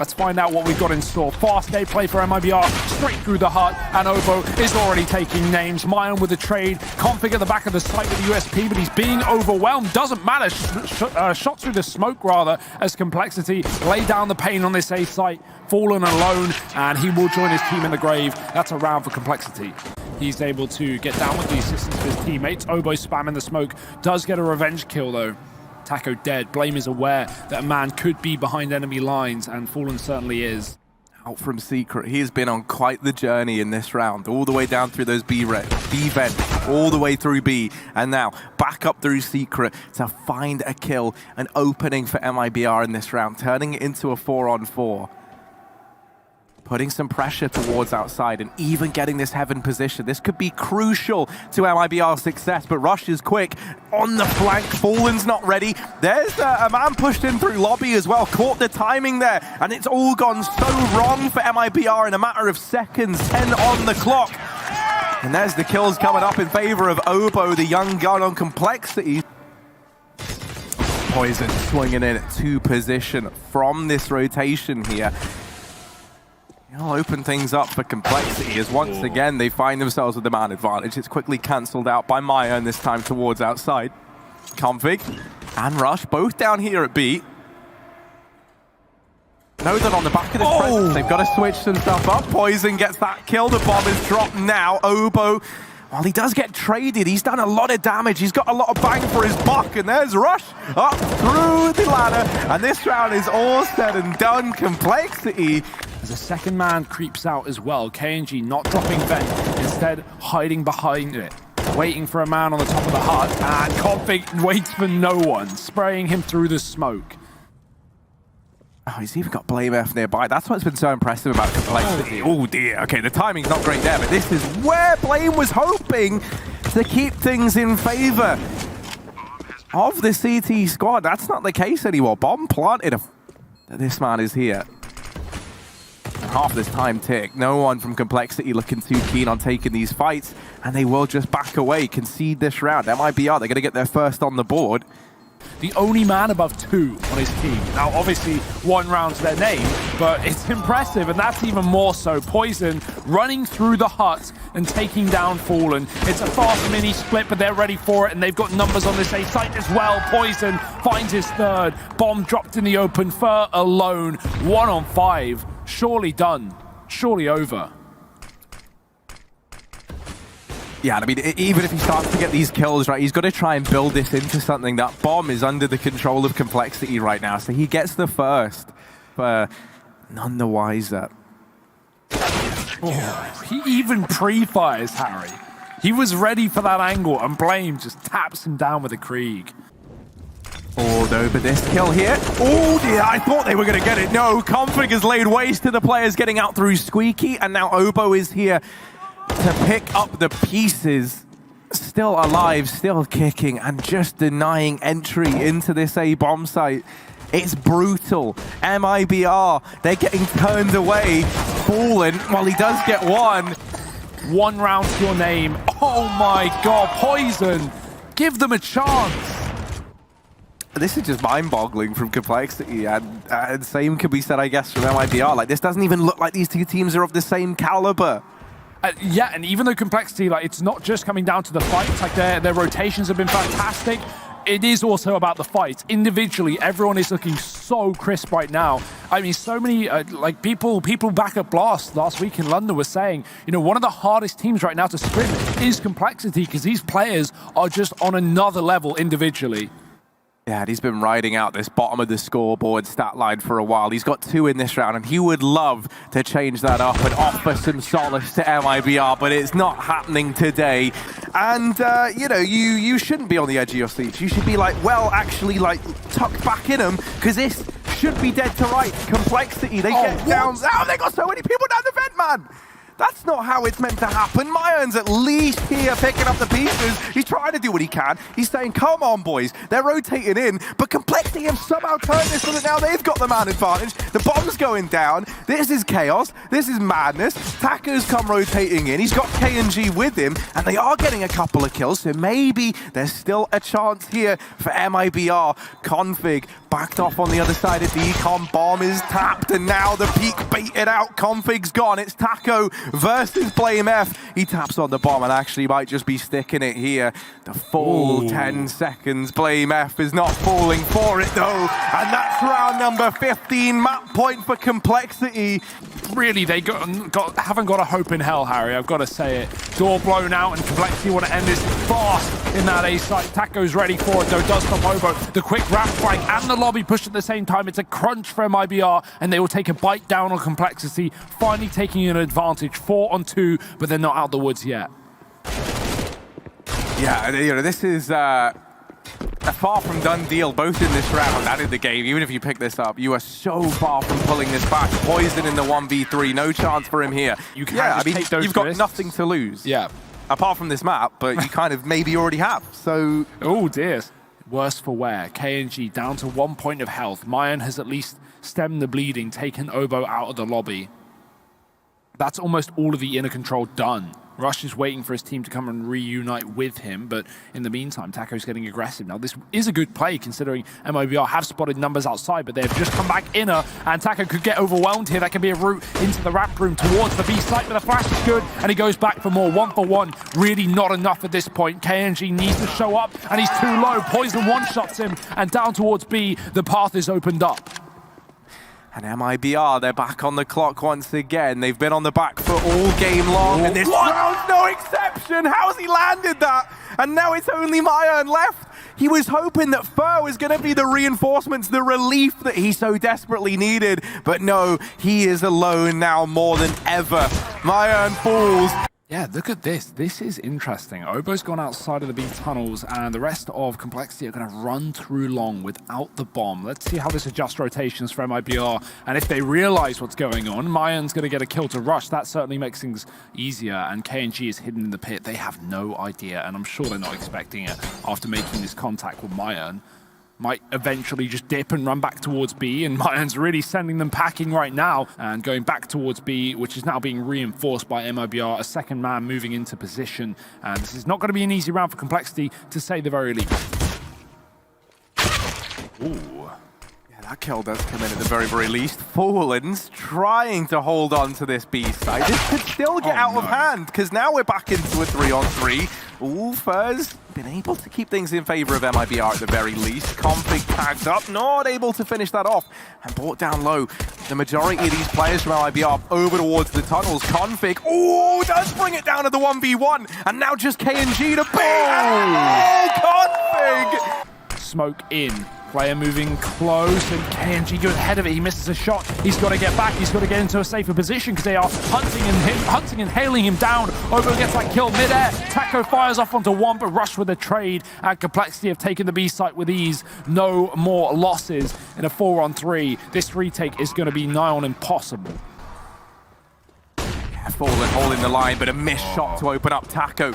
Let's find out what we've got in store. Fast gameplay for MIBR, straight through the hut, and Obo is already taking names. Mayan with the trade, config at the back of the site with the USP, but he's being overwhelmed. Doesn't matter, shot through the smoke rather, as Complexity lay down the pain on this A site. Fallen alone, and he will join his team in the grave. That's a round for Complexity. He's able to get down with the assistance of his teammates. Obo spamming the smoke, does get a revenge kill though. Taco dead. Blame is aware that a man could be behind enemy lines, and Fallen certainly is. Out from Secret, he has been on quite the journey in this round, all the way down through those B vents, all the way through B, and now back up through Secret to find a kill, an opening for MIBR in this round, turning it into a 4-on-4. Putting some pressure towards outside and even getting this heaven position. This could be crucial to MIBR's success, but Rush is quick on the flank. Fallen's not ready. There's a man pushed in through lobby as well. Caught the timing there, and it's all gone so wrong for MIBR in a matter of seconds. 10 on the clock. And there's the kills coming up in favor of Obo, the young gun on Complexity. Poison swinging in to position from this rotation here. I'll open things up for Complexity as once again they find themselves with the man advantage. It's quickly cancelled out by Maya, and this time towards outside. Config and Rush both down here at B. Know that on the back of this presence, they've got to switch some stuff up. Poison gets that kill. The bomb is dropped now. Obo, while he does get traded, he's done a lot of damage. He's got a lot of bang for his buck, and there's Rush up through the ladder. And this round is all said and done. Complexity. As a second man creeps out as well, KNG not dropping vent, instead hiding behind it, waiting for a man on the top of the hut, and Config waits for no one, spraying him through the smoke. Oh, he's even got Blame F nearby. That's what's been so impressive about Complexity. Oh dear. Okay, the timing's not great there, but this is where Blame was hoping to keep things in favor of the CT squad. That's not the case anymore. Bomb planted. This man is here. Half this time tick. No one from Complexity looking too keen on taking these fights, and they will just back away, concede this round. MIBR, they're going to get their first on the board. The only man above 2 on his team. Now, obviously, 1 round's their name, but it's impressive, and that's even more so. Poison running through the hut and taking down Fallen. It's a fast mini split, but they're ready for it, and they've got numbers on this A site as well. Poison finds his third. Bomb dropped in the open. Fur alone. 1-on-5. Surely done. Surely over. Yeah, I mean, even if he starts to get these kills, right, he's got to try and build this into something. That bomb is under the control of Complexity right now, so he gets the first, but none the wiser. Oh, he even pre-fires Harry. He was ready for that angle, and Blame just taps him down with a Krieg. Oh no, but this kill here. Oh dear, I thought they were going to get it. No, Config has laid waste to the players getting out through Squeaky, and now Obo is here to pick up the pieces. Still alive, still kicking, and just denying entry into this A-bomb site. It's brutal. MIBR, they're getting turned away. Fallen, well, he does get one. 1 round to your name. Oh my god, Poison. Give them a chance. This is just mind-boggling from Complexity, and same could be said, I guess, from MIBR. Like, this doesn't even look like these two teams are of the same caliber. Yeah, and even though Complexity, like, it's not just coming down to the fights, like their rotations have been fantastic, it is also about the fights. Individually, everyone is looking so crisp right now. I mean, so many, like, people back at Blast last week in London were saying, you know, one of the hardest teams right now to sprint is Complexity, because these players are just on another level individually. Yeah, and he's been riding out this bottom of the scoreboard stat line for a while. He's got 2 in this round, and he would love to change that up and offer some solace to MIBR, but it's not happening today. And, you know, you shouldn't be on the edge of your seats. You should be like, well, actually, like, tucked back in them, because this should be dead to right. Complexity, they get down. Oh, they got so many people down the vent, man! That's not how it's meant to happen. Mayan's at least here picking up the pieces. He's trying to do what he can. He's saying, come on, boys. They're rotating in. But Complexity have somehow turned this so that now they've got the man advantage. The bomb's going down. This is chaos. This is madness. Taco's come rotating in. He's got KNG with him, and they are getting a couple of kills, so maybe there's still a chance here for MIBR. Config backed off on the other side of Decon. Bomb is tapped, and now the peak baited out. Config's gone. It's Taco versus Blame F. He taps on the bomb and actually might just be sticking it here. The full 10 seconds. Blame F is not falling for it, though. And that's round number 15. Map point for Complexity. Really, they haven't got a hope in hell, Harry. I've got to say it. Door blown out, and Complexity want to end this fast in that A site. Taco's ready for it, though. Does stop Obo. The quick ramp flank and the lobby push at the same time. It's a crunch for MIBR, and they will take a bite down on Complexity, finally taking an advantage. 4-on-2, but they're not out the woods yet. Yeah, you know, this is a far from done deal, both in this round and in the game. Even if you pick this up, you are so far from pulling this back. Poison in the 1v3, no chance for him here. You can't take those you've got risks. nothing to lose. Yeah. Apart from this map, but you kind of maybe already have, so... Oh dear. Worse for wear. KNG down to 1 point of health. Mayan has at least stemmed the bleeding, taken Obo out of the lobby. That's almost all of the inner control done. Rush is waiting for his team to come and reunite with him, but in the meantime, Taco's getting aggressive. Now, this is a good play, considering MIBR have spotted numbers outside, but they've just come back inner, and Taco could get overwhelmed here. That could be a route into the ramp room towards the B site, but the flash is good, and he goes back for more. 1-for-1, really not enough at this point. KNG needs to show up, and he's too low. Poison one-shots him, and down towards B, the path is opened up. And MIBR, they're back on the clock once again. They've been on the back for all game long, and this round's no exception. How's he landed that? And now it's only Mayan left. He was hoping that Fur was going to be the reinforcements, the relief that he so desperately needed. But no, he is alone now more than ever. Mayan falls. Yeah, look at this. This is interesting. Obo's gone outside of the B tunnels, and the rest of Complexity are going to run through long without the bomb. Let's see how this adjusts rotations for MIBR. And if they realize what's going on, Mayan's going to get a kill to rush. That certainly makes things easier. And KNG is hidden in the pit. They have no idea, and I'm sure they're not expecting it after making this contact with Mayan. Might eventually just dip and run back towards B, and Mayan's really sending them packing right now and going back towards B, which is now being reinforced by MIBR. A second man moving into position, and this is not going to be an easy round for Complexity, to say the very least. Ooh. That kill does come in at the very, very least. Fallen's trying to hold on to this B side. This could still get out of hand, because now we're back into a 3-on-3. Fur's been able to keep things in favor of MIBR at the very least. Config tagged up, not able to finish that off, and brought down low. The majority of these players from MIBR over towards the tunnels. Config, does bring it down to the 1v1, and now just KNG to B. Config! Smoke in. Player moving close, and KNG goes ahead of it. He misses a shot. He's got to get back. He's got to get into a safer position, because they are hunting and hailing him down. Obo gets that kill midair. Taco fires off onto one, but Rush with a trade. And Complexity have taken the B site with ease. No more losses in a 4-on-3. This retake is going to be nigh on impossible. Fallen holding the line, but a missed shot to open up. Taco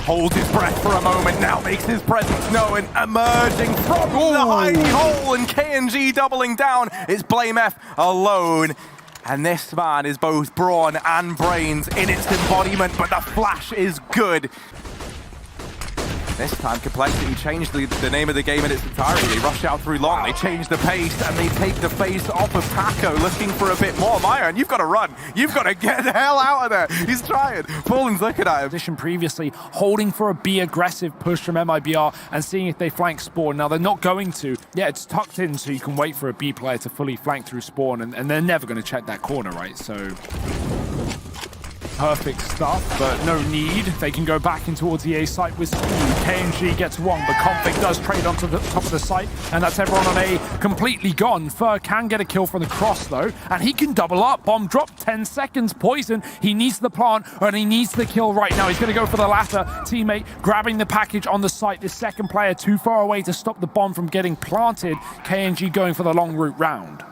holds his breath for a moment, now makes his presence known, emerging from the hidey hole, and KNG doubling down. It's Blame F alone. And this man is both brawn and brains in its embodiment, but the flash is good. This time, Complexity changed the name of the game in its entirety. They rush out through long, they change the pace, and they take the face off of Taco, looking for a bit more. Mayan, you've got to run. You've got to get the hell out of there. He's trying. Fallen's looking at him. Position previously, holding for a B aggressive push from MIBR and seeing if they flank Spawn. Now, they're not going to. Yeah, it's tucked in, so you can wait for a B player to fully flank through Spawn, and they're never going to check that corner, right? So... perfect stuff, but no need. They can go back in towards the A site with speed. KNG gets one, but Config does trade onto the top of the site, and that's everyone on A completely gone. Fur can get a kill from the cross, though, and he can double up. Bomb drop, 10 seconds. Poison, he needs the plant, and he needs the kill right now. He's going to go for the latter. Teammate grabbing the package on the site. The second player too far away to stop the bomb from getting planted. KNG going for the long route round.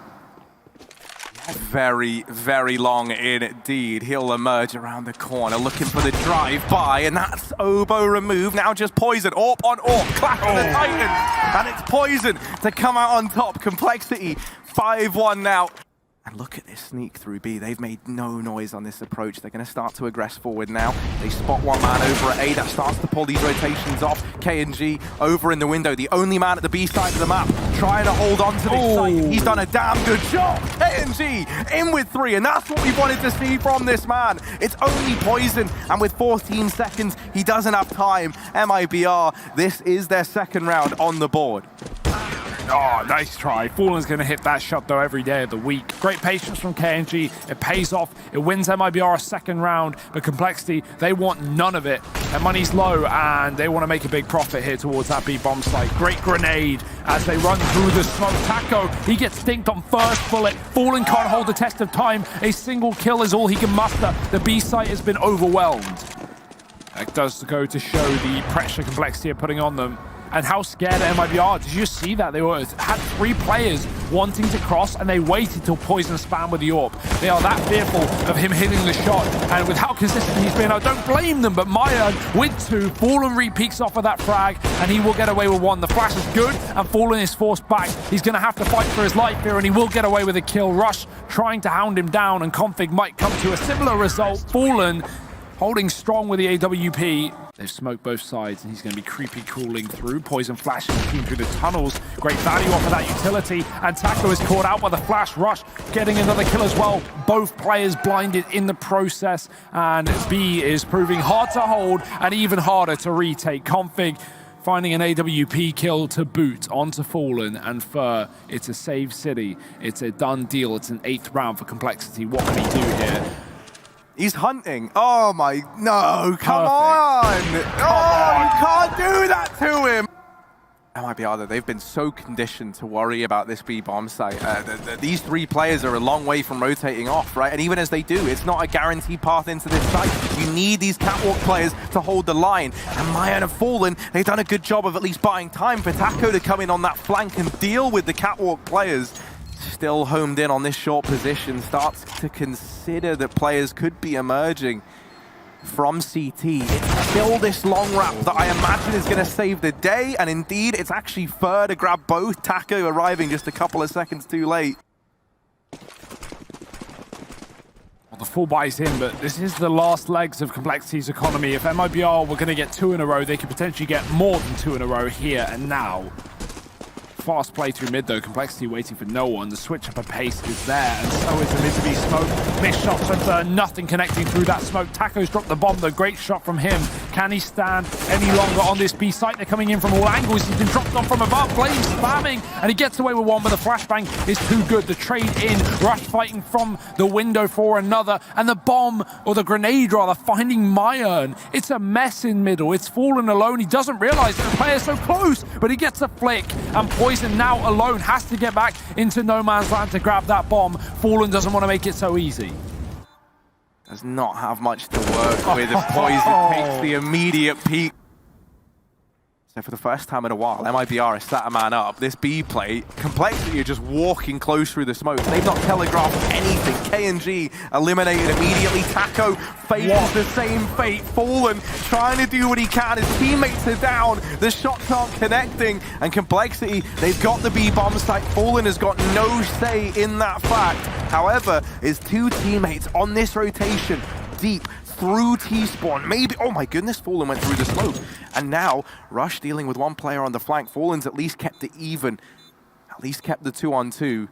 Very, very long indeed. He'll emerge around the corner looking for the drive-by, and that's Obo removed. Now just Poison. Orp on Orp. Clash of the Titans. And it's Poison to come out on top. Complexity 5-1 now. And look at this sneak through B. They've made no noise on this approach. They're going to start to aggress forward now. They spot one man over at A. That starts to pull these rotations off. KNG over in the window. The only man at the B side of the map trying to hold on to this site. He's done a damn good job. KNG in with 3, and that's what we wanted to see from this man. It's only Poison, and with 14 seconds, he doesn't have time. MIBR, this is their second round on the board. Oh, nice try. Fallen's going to hit that shot, though, every day of the week. Great patience from KNG. It pays off. It wins MIBR a second round, but Complexity, they want none of it. Their money's low, and they want to make a big profit here towards that B bomb site. Great grenade as they run through the smoke. Taco, he gets dinked on first bullet. Fallen can't hold the test of time. A single kill is all he can muster. The B site has been overwhelmed. That does go to show the pressure Complexity are putting on them. And how scared MIBR. Did you see that? They had 3 players wanting to cross, and they waited till Poison spammed with the AWP. They are that fearful of him hitting the shot, and with how consistent he's been, I don't blame them, but Mayan with 2, Fallen re-peeks off of that frag, and he will get away with 1. The flash is good, and Fallen is forced back. He's going to have to fight for his life here, and he will get away with a kill. Rush trying to hound him down, and Config might come to a similar result. Fallen holding strong with the AWP. They've smoked both sides, and he's going to be creepy crawling through. Poison flashing through the tunnels. Great value off of that utility. And Taco is caught out by the flash. Rush getting another kill as well. Both players blinded in the process. And B is proving hard to hold and even harder to retake. Config finding an AWP kill to boot onto Fallen, and Fur, it's a save city. It's a done deal. It's an 8th round for Complexity. What can he do here? He's hunting. Oh my, no, come on. You can't do that to him. MIBR, they've been so conditioned to worry about this B bomb site. These 3 players are a long way from rotating off, right? And even as they do, it's not a guaranteed path into this site. You need these catwalk players to hold the line. And Mayan have Fallen. They've done a good job of at least buying time for Taco to come in on that flank and deal with the catwalk players. Still homed in on this short position, starts to consider that players could be emerging from CT. It's still this long wrap that I imagine is going to save the day, and indeed, it's actually Fur to grab both. Taco arriving just a couple of seconds too late. Well, the full buy's in, but this is the last legs of Complexity's economy. If MIBR were going to get 2 in a row, they could potentially get more than 2 in a row here and now. Fast play through mid though, Complexity waiting for no one. The switch up of pace is there, and so is the mid to be smoke. Missed shots and nothing connecting through that smoke. Taco's dropped the bomb though, great shot from him. Can he stand any longer on this B site? They're coming in from all angles. He's been dropped on from above, Flames spamming, and he gets away with 1, but the flashbang is too good. The trade in, Rush fighting from the window for another, and the bomb, or the grenade rather, finding Mayan. It's a mess in middle. It's Fallen alone. He doesn't realize that the player's so close, but he gets a flick, and Poison now alone has to get back into no man's land to grab that bomb. Fallen doesn't want to make it so easy. Does not have much to work with if Poison takes the immediate peek. So for the first time in a while, MIBR has sat a man up. This B play, Complexity are just walking close through the smoke. They've not telegraphed anything. KNG eliminated immediately. Taco faces the same fate. Fallen trying to do what he can. His teammates are down. The shots aren't connecting. And Complexity, they've got the B bomb site. Fallen has got no say in that fact. However, his 2 teammates on this rotation, deep through T-spawn, maybe, oh my goodness, Fallen went through the smoke. And now, Rush dealing with 1 player on the flank. Fallen's at least kept it even, at least kept the 2-on-2.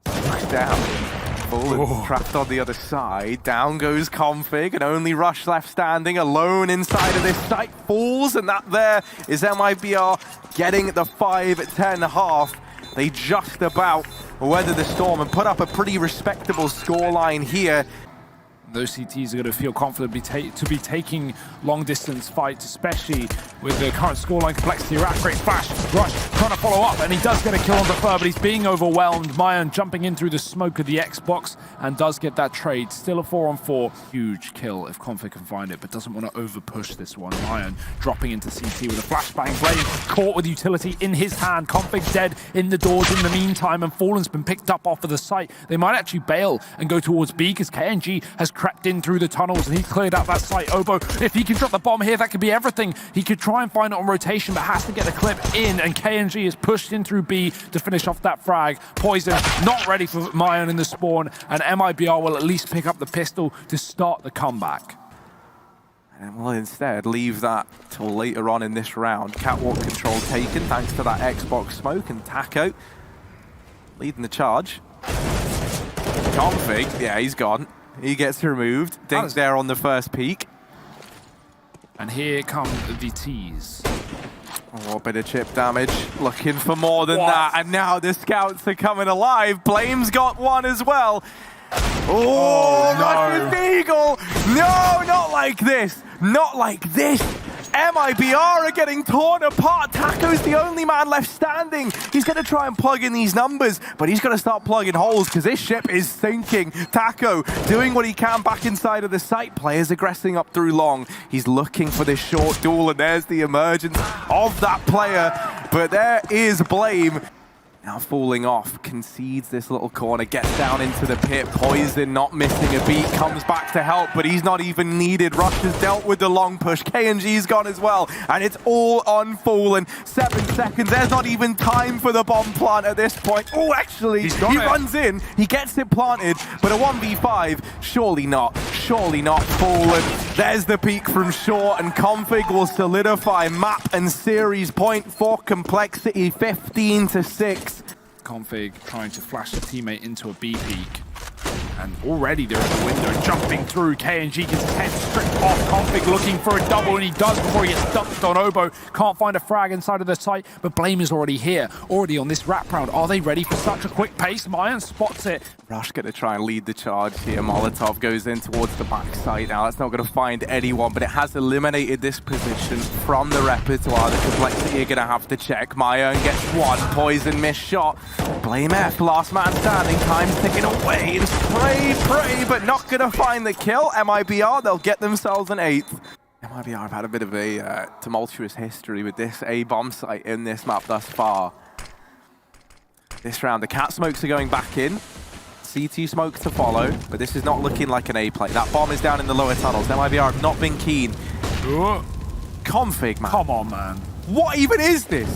Rush down. Fallen trapped on the other side. Down goes Config, and only Rush left standing alone inside of this site. Falls, and that there is MIBR getting the 5-10 half. They just about weather the storm and put up a pretty respectable scoreline here. Those CTs are going to feel confident to be taking long-distance fights, especially with the current scoreline. Complexity are at. Great flash. Rush trying to follow up, and he does get a kill on the Fur, but he's being overwhelmed. Mayan jumping in through the smoke of the Xbox and does get that trade. Still a 4-on-4. Huge kill if Config can find it, but doesn't want to over-push this one. Mayan dropping into CT with a flashbang blade, caught with utility in his hand. Config dead in the doors in the meantime, and Fallen's been picked up off of the site. They might actually bail and go towards B, because KNG has crept in through the tunnels, and he cleared out that site. Obo, if he can drop the bomb here, that could be everything. He could try try and find it on rotation, but has to get the clip in, and KNG is pushed in through B to finish off that frag. Poison not ready for Mayan in the spawn, and MIBR will at least pick up the pistol to start the comeback. And will instead leave that till later on in this round. Catwalk control taken thanks to that Xbox smoke, and Taco leading the charge. Config, yeah, he's gone. He gets removed. Dink's there on the first peak. And here come the tease. Oh, a bit of chip damage. Looking for more than that. And now the scouts are coming alive. Blame's got one as well. Oh, no. Eagle. No, not like this. Not like this. MIBR are getting torn apart. Taco's the only man left standing. He's going to try and plug in these numbers, but he's going to start plugging holes because this ship is sinking. Taco doing what he can back inside of the site. Players aggressing up through long. He's looking for this short duel, and there's the emergence of that player. But there is Blame. Now falling off, concedes this little corner, gets down into the pit. Poison not missing a beat, comes back to help, but he's not even needed. Rush has dealt with the long push. KNG's gone as well, and it's all on Fallen. 7 seconds, there's not even time for the bomb plant at this point. Oh, actually, he runs in, he gets it planted, but a 1v5, surely not Fallen. There's the peak from short, and Config will solidify map and series point for Complexity, 15-6. Config trying to flash the teammate into a B peak. And already they're in the window, jumping through. KNG gets his head stripped off. Config looking for a double, and he does before he gets dunked on Obo. Can't find a frag inside of the site, but Blame is already here, already on this wrap round. Are they ready for such a quick pace? Mayan spots it. Rush going to try and lead the charge here. Molotov goes in towards the backside now. That's not going to find anyone, but it has eliminated this position from the repertoire. The Complexity are going to have to check. Mayan gets one. Poison missed shot. Blame F, last man standing. Time's ticking away, and pray, but not going to find the kill. MIBR, they'll get themselves an 8th. MIBR have had a bit of a tumultuous history with this A-bomb site in this map thus far. This round, the cat smokes are going back in. CT smoke to follow, but this is not looking like an A play. That bomb is down in the lower tunnels. MIBR have not been keen. Config, man. Come on, man. What even is this?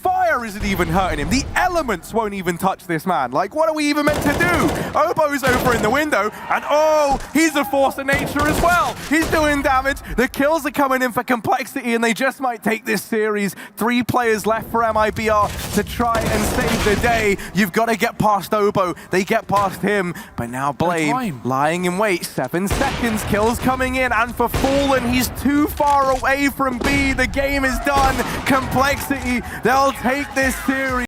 Fire isn't even hurting him. The elements won't even touch this man. Like, what are we even meant to do? Obo's over in the window, and oh, he's a force of nature as well. He's doing damage. The kills are coming in for Complexity, and they just might take this series. 3 players left for MIBR to try and save the day. You've got to get past Obo. They get past him, but now Blame lying in wait. 7 seconds, kills coming in, and for Fallen, he's too far away from B. The game is done. Complexity, they'll take this series.